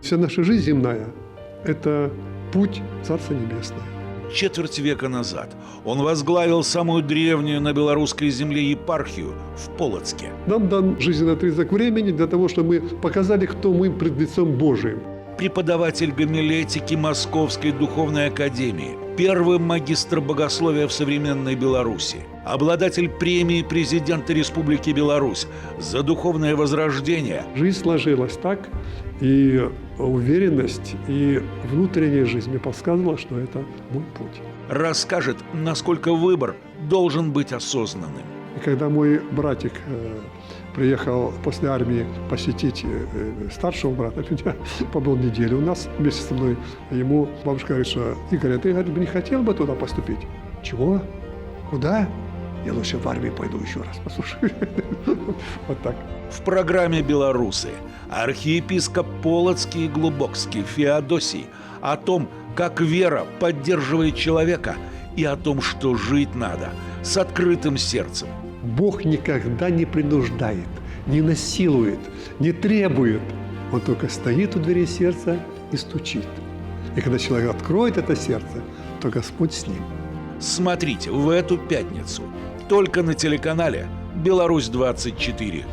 Вся наша жизнь земная – это путь в Царство Небесное. Четверть века назад он возглавил самую древнюю на белорусской земле епархию в Полоцке. Нам дан жизненный отрезок времени для того, чтобы мы показали, кто мы пред лицом Божиим. Преподаватель гомилетики Московской духовной академии, первый магистр богословия в современной Беларуси, обладатель премии президента Республики Беларусь за духовное возрождение. Жизнь сложилась так, и уверенность, и внутренняя жизнь мне подсказывала, что это мой путь. Расскажет, насколько выбор должен быть осознанным. И когда мой братик приехал после армии посетить старшего брата, меня побыл неделю у нас вместе со мной, ему бабушка говорит, что Игорь, а ты, говорит, не хотел бы туда поступить? Чего? Куда? Я лучше в армию пойду еще раз, послушай. Вот так. В программе «Белорусы» архиепископ Полоцкий и Глубокский Феодосий о том, как вера поддерживает человека, и о том, что жить надо с открытым сердцем. Бог никогда не принуждает, не насилует, не требует. Он только стоит у двери сердца и стучит. И когда человек откроет это сердце, то Господь с ним. Смотрите в эту пятницу только на телеканале «Беларусь-24».